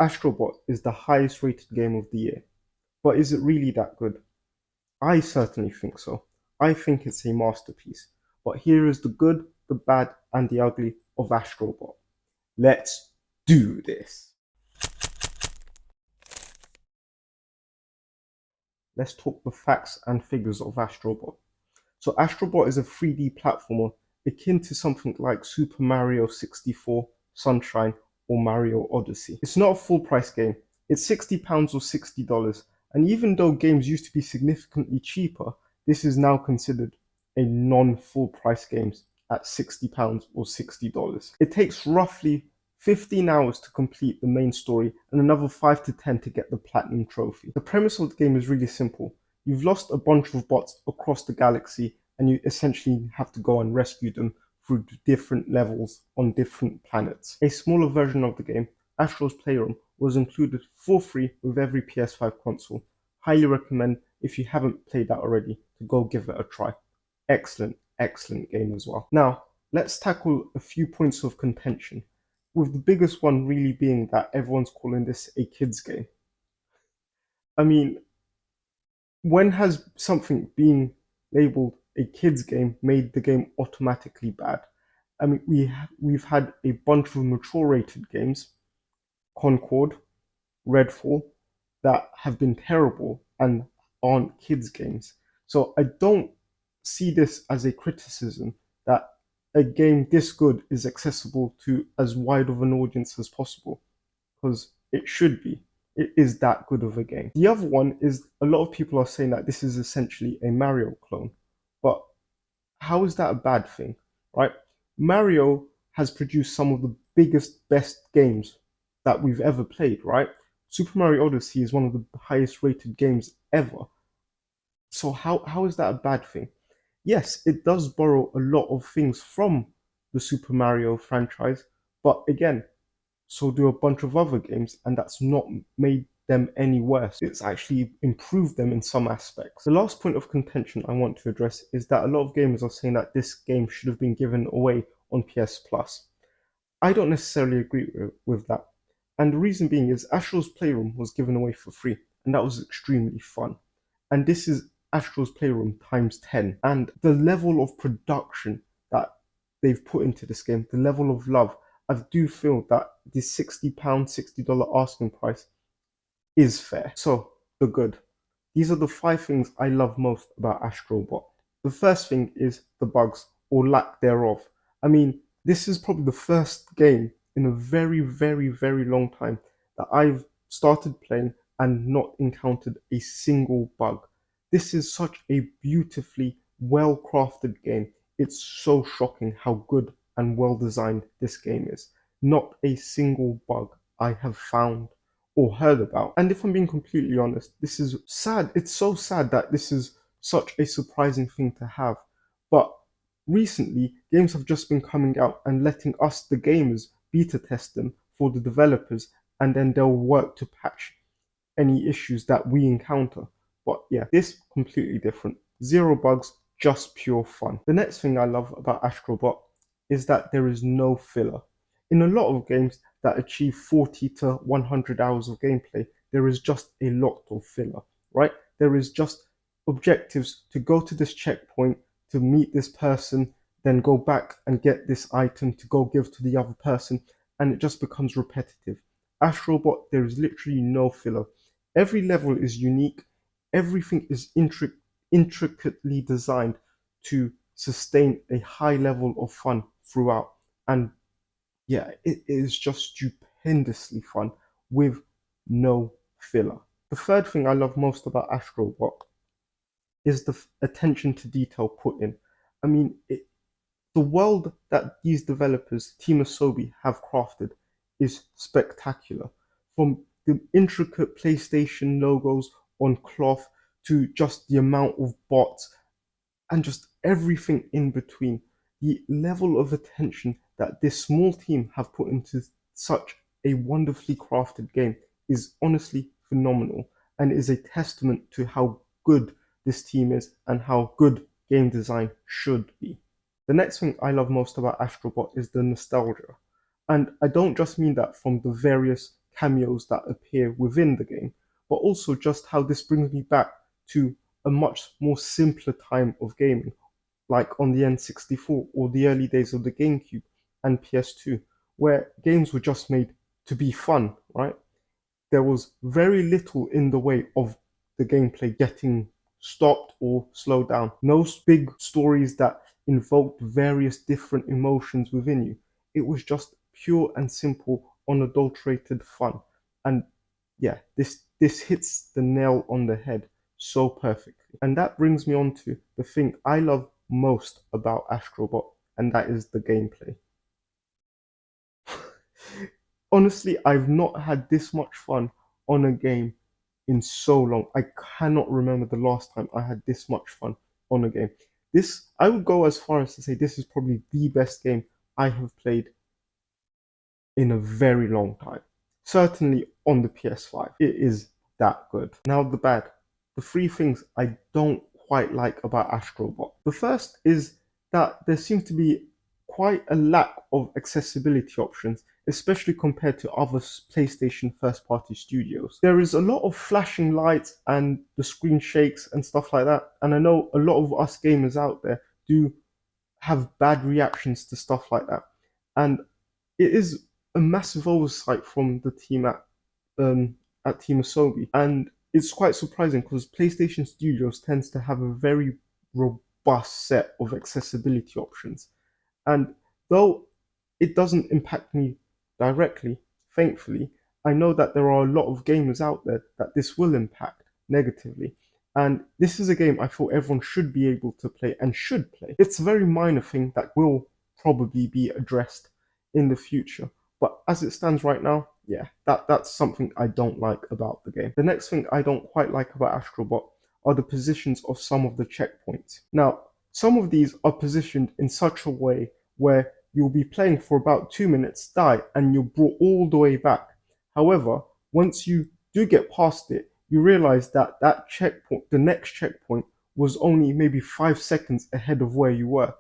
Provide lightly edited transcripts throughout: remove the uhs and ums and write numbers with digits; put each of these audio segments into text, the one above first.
Astrobot is the highest rated game of the year, but is it really that good? I certainly think so. I think it's a masterpiece. But here is the good, the bad, and the ugly of Astrobot. Let's do this. Let's talk the facts and figures of Astrobot. So Astrobot is a 3D platformer akin to something like Super Mario 64, Sunshine, or Mario Odyssey. It's not a full price game. It's £60 or $60, and even though games used to be significantly cheaper, this is now considered a non-full price game at £60 or $60. It takes roughly 15 hours to complete the main story and another 5 to 10 to get the platinum trophy. The premise of the game is really simple. You've lost a bunch of bots across the galaxy and you essentially have to go and rescue them through different levels on different planets. A smaller version of the game, Astro's Playroom, was included for free with every PS5 console. Highly recommend, if you haven't played that already, to go give it a try. Excellent, excellent game as well. Now, let's tackle a few points of contention, with the biggest one really being that everyone's calling this a kids game. I mean, when has something being labeled a kids game made the game automatically bad? I mean, we've had a bunch of mature rated games, Concord, Redfall, that have been terrible and aren't kids games. So I don't see this as a criticism that a game this good is accessible to as wide of an audience as possible, because it should be. It is that good of a game. The other one is a lot of people are saying that this is essentially a Mario clone, but how is that a bad thing, right? Mario has produced some of the biggest, best games that we've ever played, right? Super Mario Odyssey is one of the highest rated games ever. So how is that a bad thing? Yes, it does borrow a lot of things from the Super Mario franchise, but again, so do a bunch of other games, and that's not made them any worse. It's actually improved them in some aspects. The last point of contention I want to address is that a lot of gamers are saying that this game should have been given away on PS Plus. I don't necessarily agree with that. And the reason being is Astro's Playroom was given away for free, and that was extremely fun. And this is Astro's Playroom times 10. And the level of production that they've put into this game, the level of love, I do feel that the £60, $60 asking price is fair. So, the good. These are the 5 things I love most about Astrobot. The first thing is the bugs, or lack thereof. I mean, this is probably the first game in a very, very, very long time that I've started playing and not encountered a single bug. This is such a beautifully well crafted game. It's so shocking how good and well designed this game is. Not a single bug I have found or heard about. And if I'm being completely honest, this is sad. It's so sad that this is such a surprising thing to have. But recently, games have just been coming out and letting us, the gamers, beta test them for the developers, and then they'll work to patch any issues that we encounter. But yeah, this completely different. Zero bugs, just pure fun. The next thing I love about Astrobot is that there is no filler. In a lot of games that achieve 40 to 100 hours of gameplay, there is just a lot of filler, right? There is just objectives to go to this checkpoint, to meet this person, then go back and get this item to go give to the other person, and it just becomes repetitive. Astrobot, there is literally no filler. Every level is unique, everything is intricately designed to sustain a high level of fun throughout. And yeah, it is just stupendously fun with no filler. The third thing I love most about Astrobot is the attention to detail put in. I mean, the world that these developers, Team Asobi, have crafted is spectacular. From the intricate PlayStation logos on cloth to just the amount of bots and just everything in between. The level of attention that this small team have put into such a wonderfully crafted game is honestly phenomenal, and is a testament to how good this team is and how good game design should be. The next thing I love most about Astrobot is the nostalgia. And I don't just mean that from the various cameos that appear within the game, but also just how this brings me back to a much more simpler time of gaming, like on the N64 or the early days of the GameCube and PS2, where games were just made to be fun, right? There was very little in the way of the gameplay getting stopped or slowed down. No big stories that invoked various different emotions within you. It was just pure and simple, unadulterated fun. And yeah, this hits the nail on the head so perfectly. And that brings me on to the thing I love most about Astrobot, and that is the gameplay. Honestly, I've not had this much fun on a game in so long. I cannot remember the last time I had this much fun on a game. I would go as far as to say this is probably the best game I have played in a very long time. Certainly on the PS5. It is that good. Now the bad. The three things I don't quite like about Astrobot. The first is that there seems to be quite a lack of accessibility options, especially compared to other PlayStation first-party studios. There is a lot of flashing lights and the screen shakes and stuff like that, and I know a lot of us gamers out there do have bad reactions to stuff like that. And it is a massive oversight from the team at Team Asobi, and it's quite surprising because PlayStation Studios tends to have a very robust set of accessibility options. And though it doesn't impact me directly, thankfully, I know that there are a lot of gamers out there that this will impact negatively. And this is a game I thought everyone should be able to play and should play. It's a very minor thing that will probably be addressed in the future. But as it stands right now, yeah, that's something I don't like about the game. The next thing I don't quite like about Astrobot are the positions of some of the checkpoints. Now, some of these are positioned in such a way where you'll be playing for about 2 minutes, die, and you're brought all the way back. However, once you do get past it, you realize that that checkpoint, the next checkpoint, was only maybe 5 seconds ahead of where you were.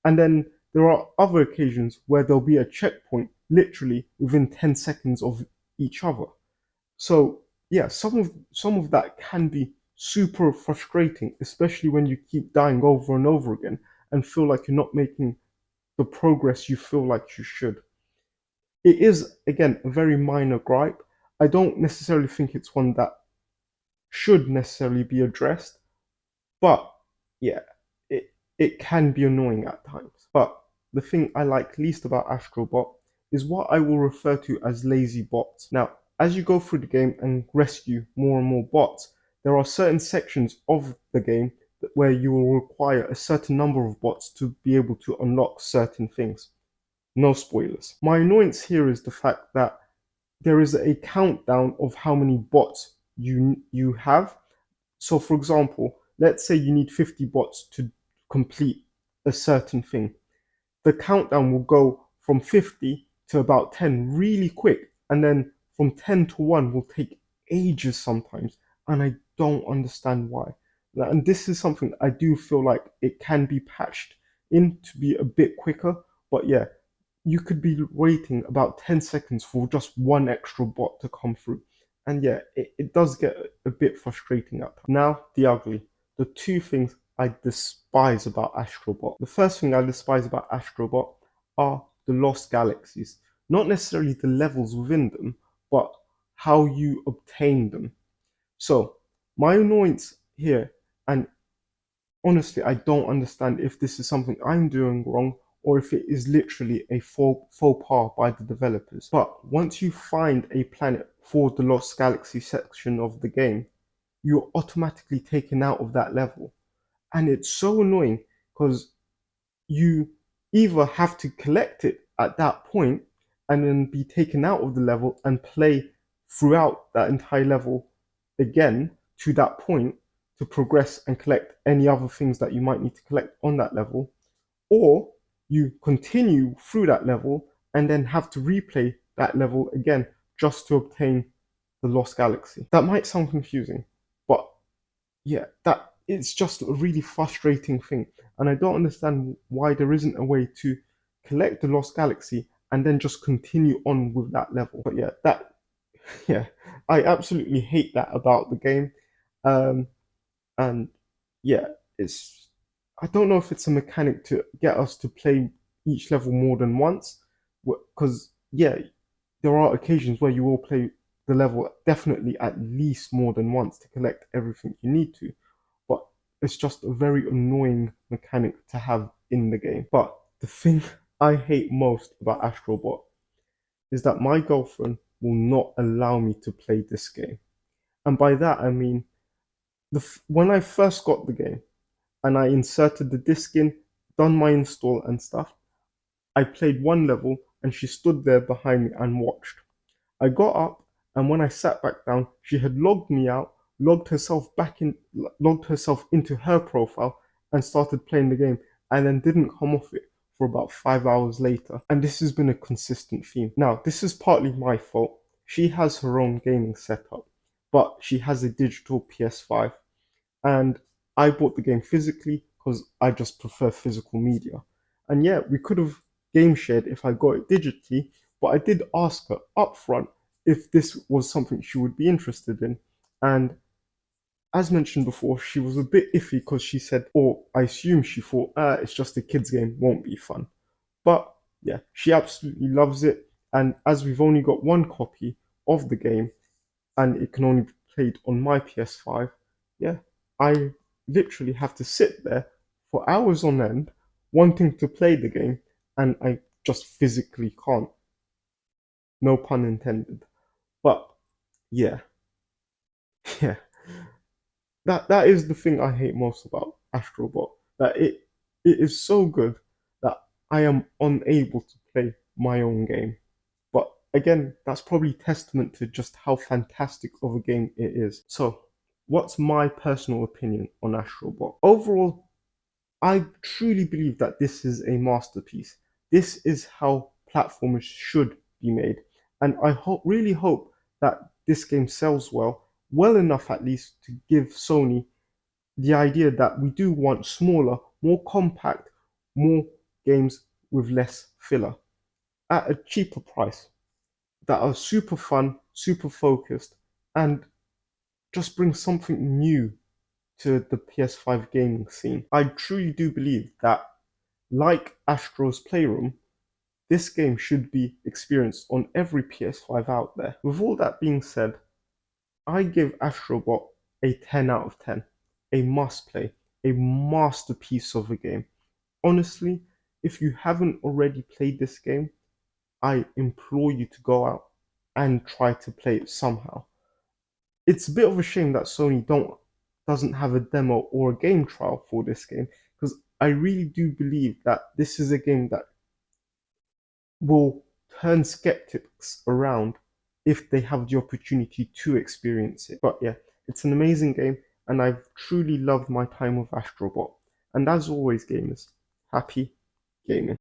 And then there are other occasions where there'll be a checkpoint literally within 10 seconds of each other. So yeah, some of that can be super frustrating, especially when you keep dying over and over again and feel like you're not making the progress you feel like you should. It is, again, a very minor gripe. I don't necessarily think it's one that should necessarily be addressed, but yeah, it can be annoying at times. But the thing I like least about Astrobot is what I will refer to as lazy bots. Now, as you go through the game and rescue more and more bots, there are certain sections of the game where you will require a certain number of bots to be able to unlock certain things. No spoilers. My annoyance here is the fact that there is a countdown of how many bots you have. So for example, let's say you need 50 bots to complete a certain thing. The countdown will go from 50 to about 10 really quick, and then from 10 to 1 will take ages sometimes, and I don't understand why. And this is something I do feel like it can be patched in to be a bit quicker, but yeah, you could be waiting about 10 seconds for just one extra bot to come through. And yeah, it does get a bit frustrating at times. Now, the ugly. The two things I despise about Astrobot. The first thing I despise about Astrobot are the lost galaxies. Not necessarily the levels within them, but how you obtain them. So, my annoyance here, and honestly, I don't understand if this is something I'm doing wrong or if it is literally a faux pas by the developers. But once you find a planet for the Lost Galaxy section of the game, you're automatically taken out of that level. And it's so annoying because you either have to collect it at that point and then be taken out of the level and play throughout that entire level again to that point to progress and collect any other things that you might need to collect on that level, or you continue through that level and then have to replay that level again just to obtain the Lost Galaxy. That might sound confusing, but yeah, that it's just a really frustrating thing, and I don't understand why there isn't a way to collect the Lost Galaxy and then just continue on with that level. But yeah, that Yeah, I absolutely hate that about the game. Um, and yeah, it's I don't know if it's a mechanic to get us to play each level more than once, because yeah, there are occasions where you will play the level definitely at least more than once to collect everything you need to, but it's just a very annoying mechanic to have in the game. But the thing I hate most about Astrobot is that my girlfriend will not allow me to play this game. And by that I mean when I first got the game and I inserted the disc in, done my install and stuff, I played one level and she stood there behind me and watched. I got up, and when I sat back down, she had logged me out, logged herself into her profile, and started playing the game, and then didn't come off it for about 5 hours later. And this has been a consistent theme. Now, this is partly my fault. She has her own gaming setup, but she has a digital PS5, and I bought the game physically because I just prefer physical media. And yeah, we could have game shared if I got it digitally, but I did ask her upfront if this was something she would be interested in. And as mentioned before, she was a bit iffy because she said, or I assume she thought, it's just a kid's game, won't be fun. But yeah, she absolutely loves it. And as we've only got one copy of the game, and it can only be played on my PS5, yeah, I literally have to sit there for hours on end wanting to play the game, and I just physically can't. No pun intended. But yeah, yeah, that is the thing I hate most about Astrobot. That it is so good that I am unable to play my own game. But again, that's probably testament to just how fantastic of a game it is. So, what's my personal opinion on Astrobot? Overall, I truly believe that this is a masterpiece. This is how platformers should be made. And I really hope that this game sells well enough at least to give Sony the idea that we do want smaller, more compact, more games with less filler at a cheaper price that are super fun, super focused, and just bring something new to the PS5 gaming scene. I truly do believe that, like Astro's Playroom, this game should be experienced on every PS5 out there. With all that being said, I give Astrobot a 10 out of 10. A must play, a masterpiece of a game. Honestly, if you haven't already played this game, I implore you to go out and try to play it somehow. It's a bit of a shame that Sony doesn't have a demo or a game trial for this game, because I really do believe that this is a game that will turn skeptics around if they have the opportunity to experience it. But yeah, it's an amazing game, and I've truly loved my time with Astrobot. And as always, gamers, happy gaming.